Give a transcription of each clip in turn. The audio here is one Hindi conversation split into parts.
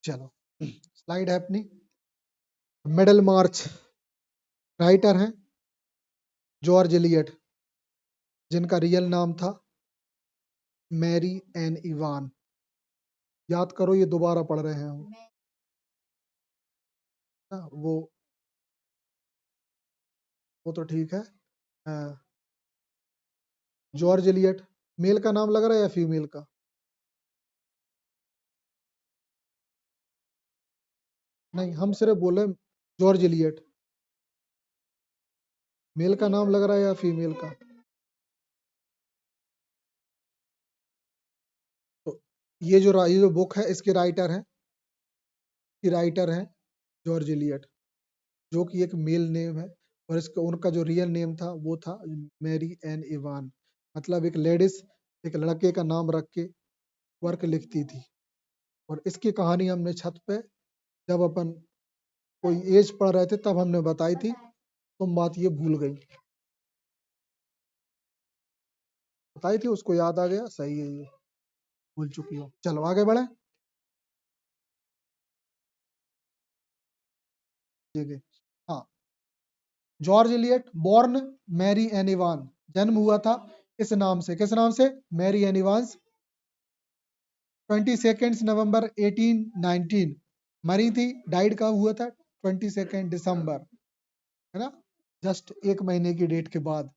चलो स्लाइड है अपनी। मिडल मार्च राइटर हैं जॉर्ज एलियट, जिनका रियल नाम था मैरी एन इवान। याद करो, ये दोबारा पढ़ रहे हैं हम। वो तो ठीक है। जॉर्ज एलियट मेल का नाम लग रहा है या फीमेल का? नहीं, हम सिर्फ बोले जॉर्ज एलियट। मेल का नाम लग रहा है या फीमेल का? तो ये जो बुक है इसके राइटर हैं, जॉर्ज एलियट, जो कि एक मेल नेम है। और इसका उनका जो रियल नेम था वो था मैरी एन इवान। मतलब एक लेडीज एक लड़के का नाम रख के वर्क लिखती थी। और इसकी कहानी हमने छत पे जब अपन कोई एज पढ़ रहे थे तब हमने बताई थी, तुम बात ये भूल गई। बताई थी, उसको याद आ गया, सही है, ये भूल चुकी हो। चलो आगे बढ़े। ठीक है। हाँ, George Eliot born Mary Ann Evans, जन्म हुआ था इस नाम से। किस नाम से? Mary N Evans. 22 नवंबर 1819 मरी थी। डाइड का हुआ था 22 दिसंबर, है ना, जस्ट एक महीने की डेट के बाद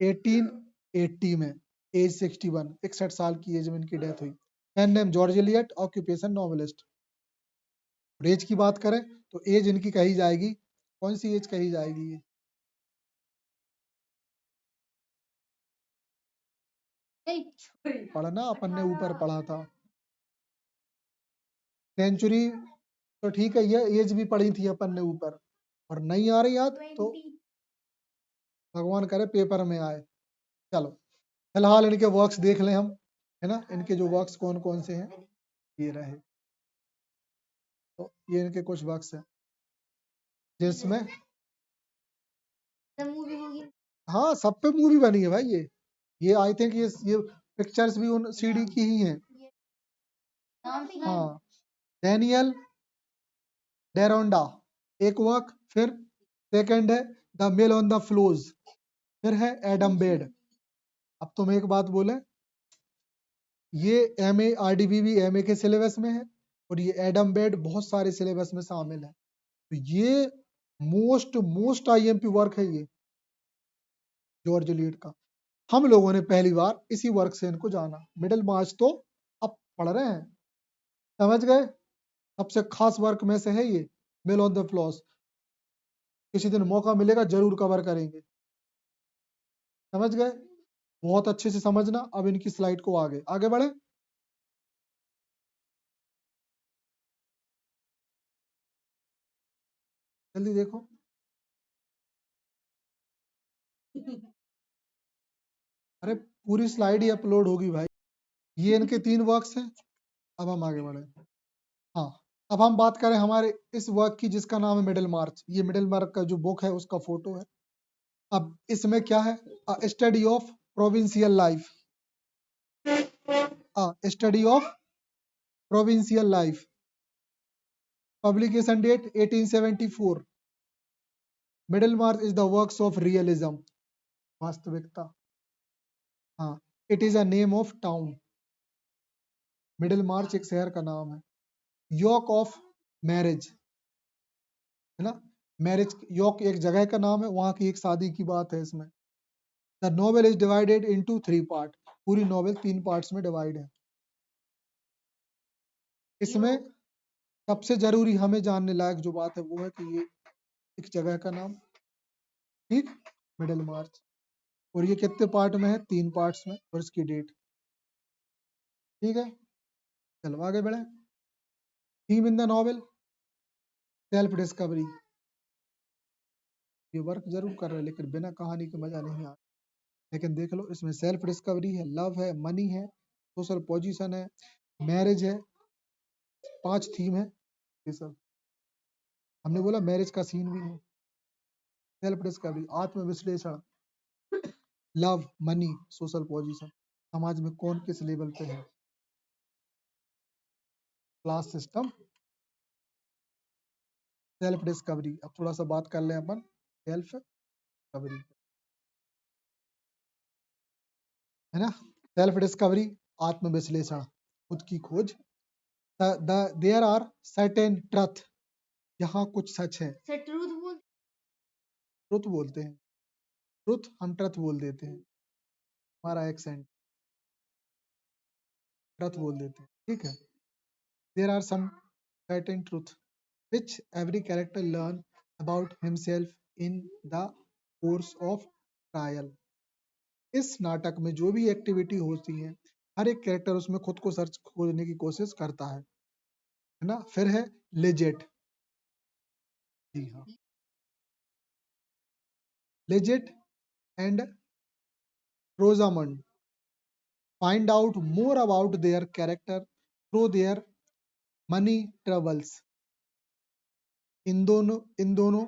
1880 में, एज 61, 61 साल की एज में इनकी डेथ हुई। Pen name George Eliot, occupation novelist. Age की बात करें तो एज इनकी कही जाएगी, कौन सी एज कही जाएगी? ये पढ़ना, अपन ने ऊपर पढ़ा था। सेंचुरी तो ठीक है, ये एज भी पढ़ी थी अपन ने ऊपर, और नहीं आ रही याद तो भगवान करे पेपर में आए। चलो फिलहाल इनके वर्क्स देख लें हम, है ना। इनके जो वर्क्स कौन कौन से हैं ये रहे। तो ये इनके कुछ वर्क्स हैं जिसमें, हाँ, सब पे मूवी बनी है भाई। ये आई थिंक ये पिक्चर्स भी उन सीडी की ही हैं। हाँ, डैनियल डेरोंडा एक वर्क, फिर सेकंड है the Mill on the Floss, फिर है एडम बेड। अब तुम एक बात बोले, ये एम ए RDB भी MA के सिलेबस में है, और ये एडम बेड बहुत सारे सिलेबस में शामिल है। तो ये मोस्ट IMP वर्क है ये जॉर्ज एलियट का। हम लोगों ने पहली बार इसी वर्क से इनको जाना। मिडिल मार्च तो अब पढ़ रहे हैं, समझ गए। सबसे खास वर्क में से है ये मेल ऑन द फ्लॉस। किसी दिन मौका मिलेगा जरूर कवर करेंगे, समझ गए। बहुत अच्छे से समझना। अब इनकी स्लाइड को आगे आगे बढ़े। जल्दी देखो। अरे पूरी स्लाइड ही अपलोड होगी भाई। ये इनके 3 वर्क्स हैं। अब हम आगे बढ़े। हाँ, अब हम बात करें हमारे इस वर्क की जिसका नाम है मिडिल मार्च। ये मिडिल मार्च का जो बुक है उसका फोटो है। अब इसमें क्या है? Study of provincial life, study of provincial life, publication date 1874। Middlemarch is the works of realism, वास्तविकता। हाँ, it is a name of town. Middlemarch एक शहर का नाम है। यॉक ऑफ मैरिज, है ना, मैरिज यॉक एक जगह का नाम है, वहां की एक शादी की बात है इसमें। The novel is divided into 3 part. पूरी नोवेल 3 पार्ट्स में डिवाइड है। इसमें सबसे जरूरी हमें जानने लायक जो बात है वो है कि ये एक जगह का नाम, ठीक, मिडिल मार्च। और ये कितने पार्ट में है? 3 पार्ट्स में, और इसकी डेट, ठीक है। चलो आगे बढ़े। Theme in the novel self discovery. ये वर्क जरूर कर रहे हैं लेकिन बिना कहानी के मजा नहीं आता। लेकिन देख लो, इसमें सेल्फ डिस्कवरी है, लव है, मनी है, सोशल पोजीशन है, मैरिज है, 5 थीम है। ये सब हमने बोला, मैरिज का सीन भी है, सेल्फ डिस्कवरी, आत्म विश्लेषण, लव, मनी, सोशल पोजीशन, समाज में कौन किस लेवल पे है, क्लास सिस्टम सेल्फ डिस्कवरी। अब थोड़ा सा बात कर लें अपन सेल्फ डिस्कवरी, है ना। सेल्फ डिस्कवरी, आत्मविश्लेषण, खुद की खोज। देयर आर सर्टेन ट्रुथ, यहाँ कुछ सच है। ट्रुथ बोलते हैं, ट्रुथ हम ट्रुथ बोल देते हैं, हमारा एक्सेंट ट्रुथ बोल देते हैं, ठीक है। There are some certain truth which every character learn about himself in the course of trial। इस नाटक में जो भी एक्टिविटी होती है, हर एक कैरेक्टर उसमें खुद को सर्च खोजने की कोशिश करता है ना। फिर है लेजेट, जी हाँ, Lydgate and Rosamond find out more about their character through their money troubles. इन दोनों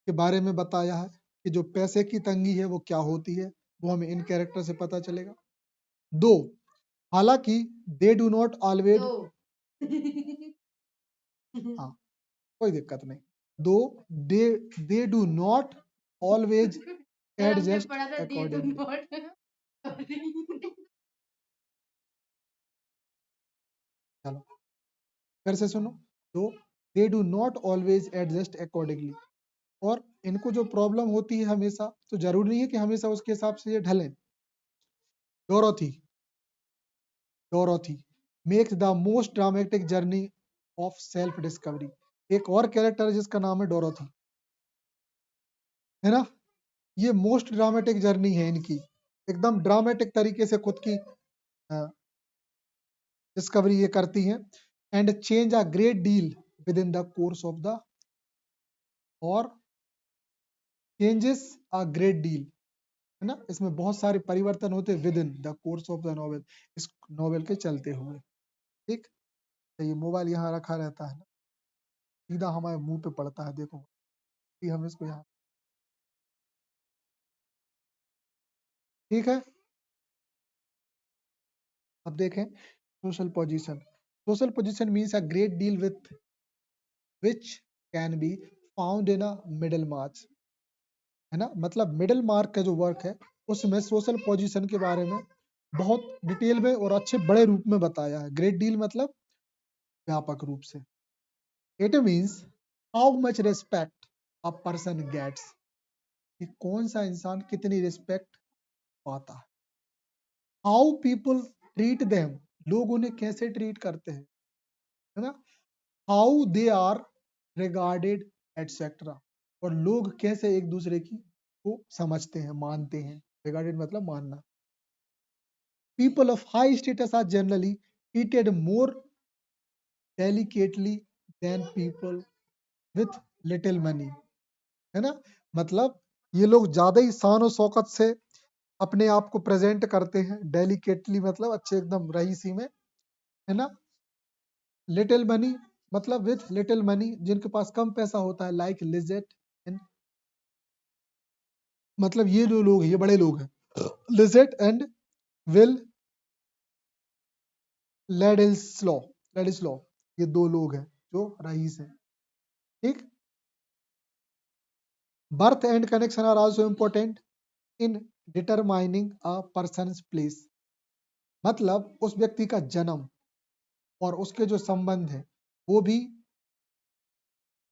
के बारे में बताया है कि जो पैसे की तंगी है वो क्या होती है, वो हमें इन कैरेक्टर से पता चलेगा। दो, हालांकि दे डू नॉट ऑलवेज, हाँ कोई दिक्कत नहीं, दो they they do not always adjust accordingly. चलो फिर से सुनो। तो they do not always adjust accordingly, और इनको जो प्रॉब्लम होती है हमेशा, तो जरूरी नहीं है कि हमेशा उसके हिसाब से ये ढलें। Dorothy, Dorothy makes the most dramatic journey of self discovery. एक और कैरेक्टर है जिसका नाम है डोरोथी, है ना। ये मोस्ट ड्रामेटिक जर्नी है इनकी, एकदम ड्रामेटिक तरीके से खुद की डिस्कवरी ये करती हैं। And change a great deal with in the course of the, और चेंजेस अ ग्रेट डील, है ना। इसमें बहुत सारे परिवर्तन होते हैं with in the course of the novel, इस नॉवेल के चलते हुए, ठीक। तो ये मोबाइल यहाँ रखा रहता है ना, सीधा हमारे मुंह पे पड़ता है, देखो कि हम इसको यहाँ, ठीक है। अब देखें social position. Social position means a great deal with which can be found in a middle marks, है ना। मतलब मिडिल मार्क का जो वर्क है उसमें सोशल पोजीशन के बारे में बहुत डिटेल में और अच्छे बड़े रूप में बताया है। ग्रेट डील मतलब व्यापक रूप से। It means how much respect a person gets, कि कौन सा इंसान कितनी रिस्पेक्ट पाता है। हाउ पीपल ट्रीट देम, लोग उन्हें कैसे ट्रीट करते हैं, है ना। How they are regarded etcetera, और लोग कैसे एक दूसरे की को समझते हैं, मानते हैं। रिगार्डेड मतलब मानना। People of high status are generally treated more delicately than people with little money, है ना। मतलब ये लोग ज्यादा ही शान और शौकत से अपने आप को प्रेजेंट करते हैं। डेलिकेटली मतलब अच्छे एकदम रईसी में, है ना। लिटिल मनी मतलब विथ लिटिल मनी, जिनके पास कम पैसा होता है, लाइक लिजेट, मतलब ये जो लोग हैं ये बड़े लोग हैं। लिजेट एंड विल लेडिस्लो, लेडिस्लो, ये दो लोग हैं जो रईस हैं, ठीक। Birth and connection are also important in determining a person's place, मतलब उस व्यक्ति का जन्म और उसके जो संबंध है वो भी,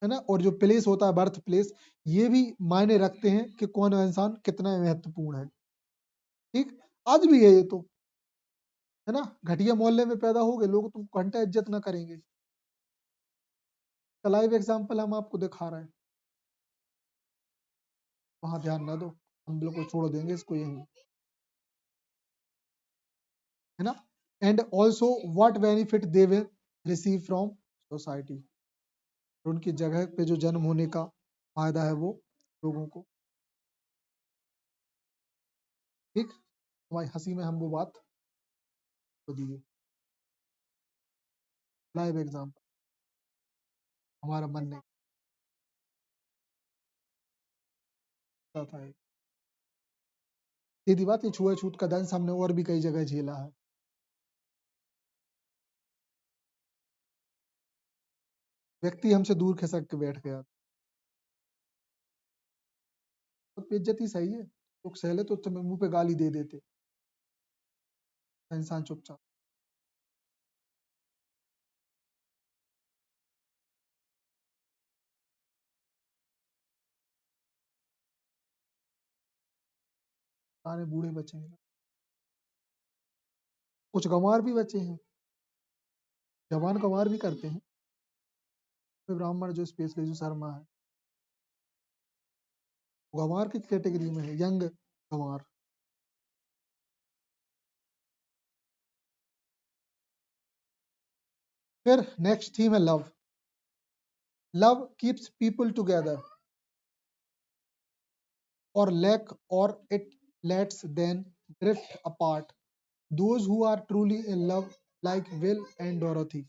है ना। और जो प्लेस होता है, बर्थ प्लेस, ये भी मायने रखते हैं कि कौन इंसान कितना महत्वपूर्ण है, ठीक। आज भी है ये तो, है ना। घटिया मोहल्ले में पैदा हो गए लोग, तुम घंटा इज्जत ना करेंगे। लाइव एग्जाम्पल हम आपको दिखा रहे हैं, वहां ध्यान ना दो, हम बिल्कुल छोड़ देंगे इसको यहीं, है ना। And also what benefit they will receive from society, उनकी जगह पे जो जन्म होने का फायदा है वो लोगों को, ठीक। हमारी हंसी में हम वो बात को दिए लाइव एग्जाम्पल, हमारा मन नहीं करता था। सीधी बात, ये छुआछूत का दंश हमने और भी कई जगह झेला है। व्यक्ति हमसे दूर खिसक के बैठ गया, तो बेइज्जती सही है, लोग सहले तो तुम्हें मुंह पे गाली दे देते, इंसान चुपचाप। सारे बूढ़े बचे हैं, कुछ गंवार भी बचे हैं, जवान गंवार भी करते हैं। कोई ब्राह्मण जो स्पेशली जो शर्मा है, वो गंवार की कैटेगरी में है, यंग गंवार। फिर नेक्स्ट थीम है love. Love keeps people together or lack or it lets them drift apart. Those who are truly in love like Will and Dorothy,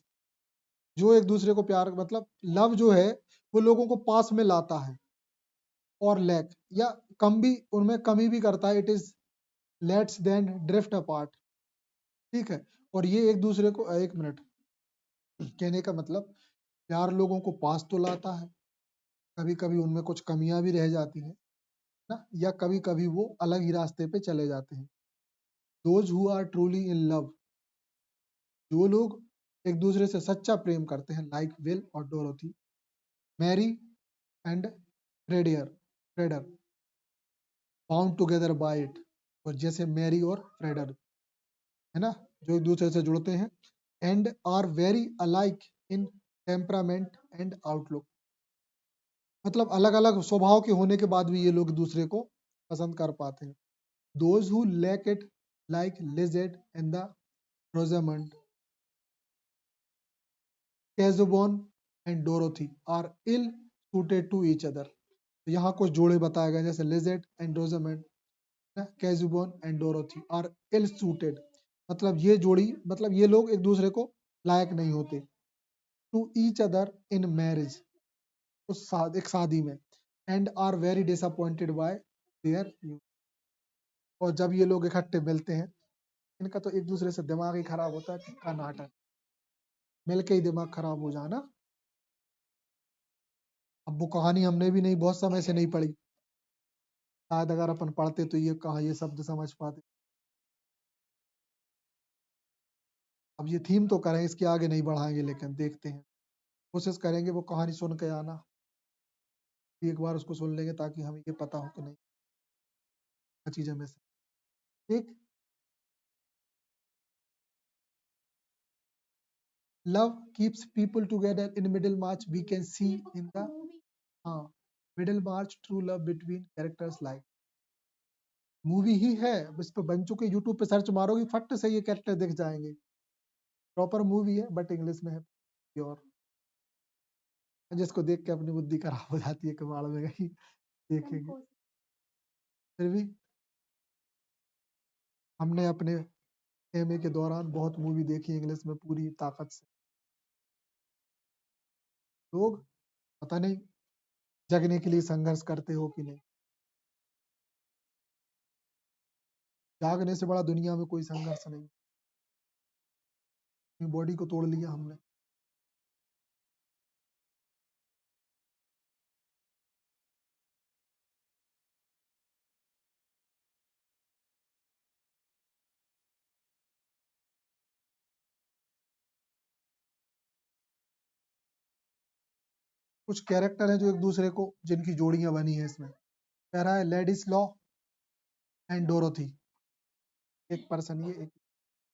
जो एक दूसरे को प्यार, मतलब लव जो है वो लोगों को पास में लाता है, और लैक या कम भी, उनमें कमी भी करता है, it is lets then drift apart. ठीक है, और ये एक दूसरे को, एक मिनट, कहने का मतलब प्यार लोगों को पास तो लाता है, कभी कभी उनमें कुछ कमियां भी रह जाती हैं ना, या कभी कभी वो अलग ही रास्ते पे चले जाते हैं। Those who are truly in love, जो लोग एक दूसरे से सच्चा प्रेम करते हैं, लाइक विल और डोरोथी, मैरी एंड फ्रेडियर फ्रेडर, बाउंड टुगेदर बाय इट, और जैसे मैरी और फ्रेडर है ना, जो एक दूसरे से जुड़ते हैं, and are very alike in temperament and outlook, मतलब अलग अलग स्वभाव के होने के बाद भी ये लोग दूसरे को पसंद कर पाते हैं। Those who lack it, like Lydgate and the Rosamond, Casaubon and Dorothy are ill suited to each other। तो यहाँ कुछ जोड़े बताए गए, जैसे Lydgate and Rosamond, Casaubon and Dorothy are ill suited, मतलब ये जोड़ी, मतलब ये लोग एक दूसरे को लायक नहीं होते, to each other in marriage, उस एक शादी में, and are very disappointed by their youth, और जब ये लोग इकट्ठे मिलते हैं, इनका तो एक दूसरे से दिमाग ही खराब होता है, का नाटक, मिलके ही दिमाग खराब हो जाना। अब वो कहानी हमने भी नहीं, बहुत समय से नहीं पढ़ी, शायद अगर अपन पढ़ते तो ये कहा, ये शब्द समझ पाते। अब ये थीम तो करें, इसके आगे नहीं बढ़ाएंगे, लेकिन देखते हैं, कोशिश करेंगे वो कहानी सुन के आना, एक बार उसको सुन लेंगे ताकि हमें ये पता हो कि नहीं क्या चीज हमें से। ठीक, love keeps people together in Middlemarch we can see in the, हाँ, Middlemarch true love between characters like, movie ही है, इस पे बन चुके, यूट्यूब पे सर्च मारोगे फट से ये कैरेक्टर दिख जाएंगे, प्रॉपर मूवी है बट इंग्लिश में है प्योर, जिसको देख के अपनी बुद्धि खराब हो जाती है, कबाड़ में गई देखेंगे। फिर भी हमने अपने एमए के दौरान बहुत मूवी देखी इंग्लिश में पूरी ताकत से, लोग पता नहीं जगने के लिए संघर्ष करते हो कि नहीं, जागने से बड़ा दुनिया में कोई संघर्ष नहीं, अपनी बॉडी को तोड़ लिया हमने। कुछ कैरेक्टर हैं जो एक दूसरे को, जिनकी जोड़ियां बनी है इसमें, कह रहा है लेडिस लॉ एंड डोरोथी, एक पर्सन ये, एक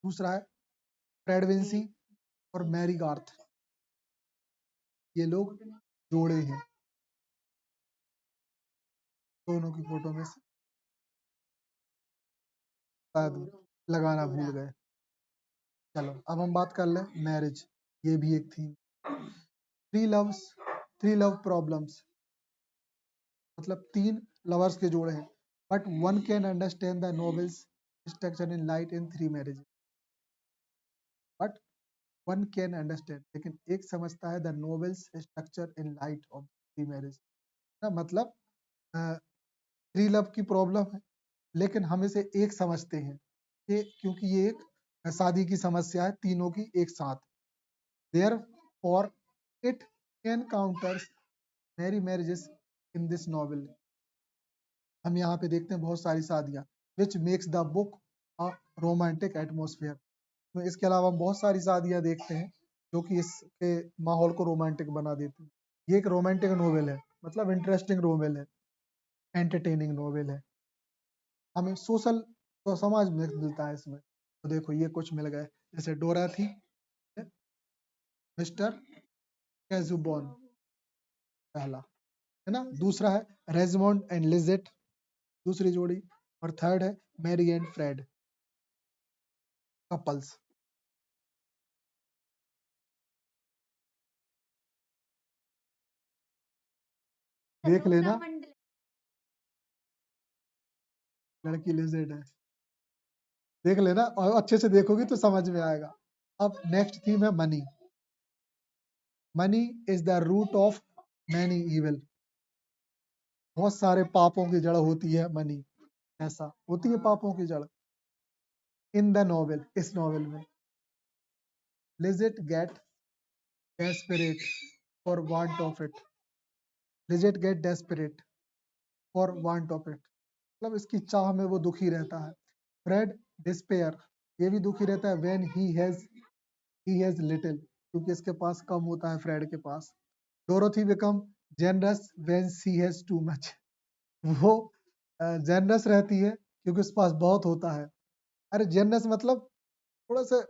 दूसरा है फ्रेड विंसी और मैरी गार्थ, ये लोग जोड़े हैं, दोनों की फोटो में से शायद लगाना भूल गए। चलो अब हम बात कर लें मैरिज, ये भी एक थी, three loves, three love problems, मतलब तीन लवर्स के जोड़े हैं, but one can understand the novels structure in light in three marriage, but one can understand, लेकिन एक समझता है the novels structure in light of three marriage, ना मतलब थ्री लव की प्रॉब्लम है, लेकिन हम इसे एक समझते हैं कि क्योंकि ये एक शादी की समस्या है तीनों की एक साथ, therefore it encounters many marriages in this novel. हम यहाँ पे देखते हैं बहुत सारी शादियाँ, which makes the book a romantic atmosphere. तो इसके अलावा हम बहुत सारी शादियाँ देखते हैं जो कि इसके माहौल को रोमांटिक बना देती हैं। ये एक रोमांटिक नोवेल है, मतलब इंटरेस्टिंग नोवेल है, एंटरटेनिंग नोवेल है। हमें सोशल तो समाज में मिलता है इसमें। तो देखो ये कुछ मिल गए, जैसे डोरा थी, मिस्टर कैजुबॉन पहला, है ना। दूसरा है रेजमोंड एंड लिजेट, दूसरी जोड़ी। और थर्ड है मैरी एंड फ्रेड, कपल्स। देख लेना, लड़की लिजेट है, देख लेना और अच्छे से देखोगी तो समझ में आएगा। अब नेक्स्ट थीम है money. Money is the root of many evil. बहुत सारे पापों की जड़ होती है मनी, ऐसा होती है पापों की जड़। इन द नॉवेल, इस नॉवेल में Lydgate get desperate for want of it. Lydgate get desperate for want of it, मतलब इसकी चाह में वो दुखी रहता है। फ्रेड डिस्पेयर, ये भी दुखी रहता है व्हेन ही हैज लिटिल, क्योंकि इसके पास कम होता है फ्रेड के पास। Dorothy become generous when she has too much, वो जेनरस रहती है क्योंकि उसके पास बहुत होता है। अरे जेनरस मतलब थोड़ा सा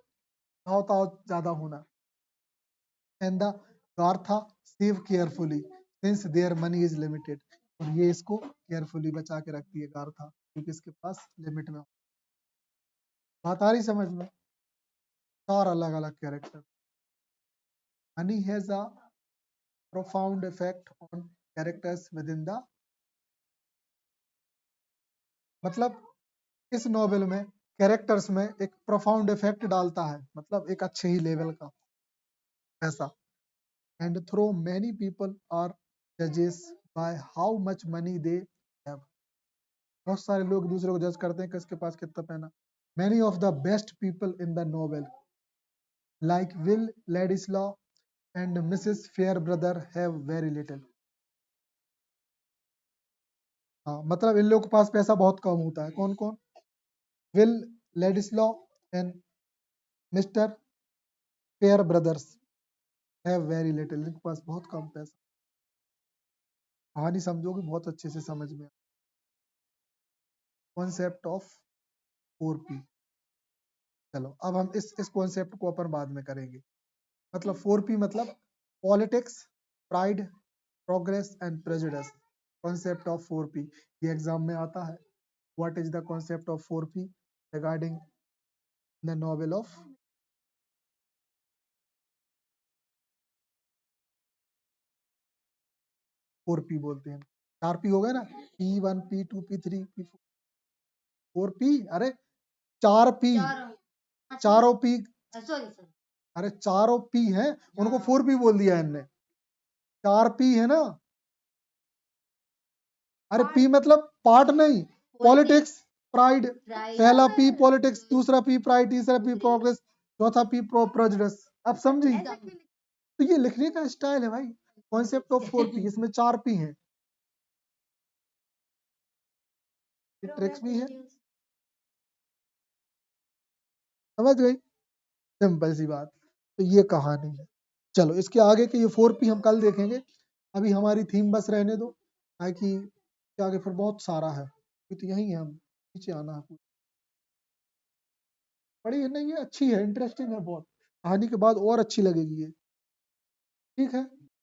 भाव ताव ज्यादा होना। And the Garths save carefully since their money is limited, और ये इसको केयरफुली बचा के रखती है गार्था, क्योंकि इसके पास लिमिट में। बात आ रही समझ में? चार अलग अलग character. Money has a profound effect on characters with in the, मतलब इस नॉवेल में कैरेक्टर्स में एक प्रोफाउंड इफेक्ट डालता है, मतलब एक अच्छे ही लेवल का, ऐसा। And through many people are जजेस by how much money they have, बहुत सारे लोग दूसरे को जज करते हैं कि इसके पास कितना पैना। Many of the best people in the novel like Will Ladislaw and Mrs Farebrother have very little. हाँ, मतलब इन लोगों के पास पैसा बहुत कम होता है। कौन कौन? Will Ladislaw and Mr Farebrothers have very little, इनके पास बहुत कम पैसा। कहानी समझोगे बहुत अच्छे से समझ में। Concept of 4P। चलो अब हम इस कॉन्सेप्ट को अपन बाद में करेंगे। मतलब 4P मतलब politics, pride, progress and prejudice. Concept of 4P ये एग्जाम में आता है। What is the concept of 4P regarding the novel of 4P बोलते हैं। 4P हो गया ना, P1 P2 P3 P4 4P। अरे 4P, चारों P, अरे चारों P है, उनको 4P बोल दिया है इनने। 4P है ना, अरे P मतलब पार्ट नहीं, पॉलिटिक्स, प्राइड, पहला P पॉलिटिक्स, दूसरा P प्राइड, तीसरा P प्रोग्रेस, चौथा P प्रेजुडिस। अब समझी? तो ये लिखने का स्टाइल है भाई। कॉन्सेप्ट ऑफ 4P, इसमें 4P है, ट्रिक्स भी है, समझ गई? सिंपल सी बात। तो ये कहानी है। चलो इसके आगे के ये 4P हम कल देखेंगे। अभी हमारी थीम बस रहने दो, ताकि आगे फिर बहुत सारा है। तो यही है, हम नीचे आना है। बड़ी है नहीं, ये अच्छी है, इंटरेस्टिंग है बहुत। कहानी के बाद और अच्छी लगेगी ये। ठीक है।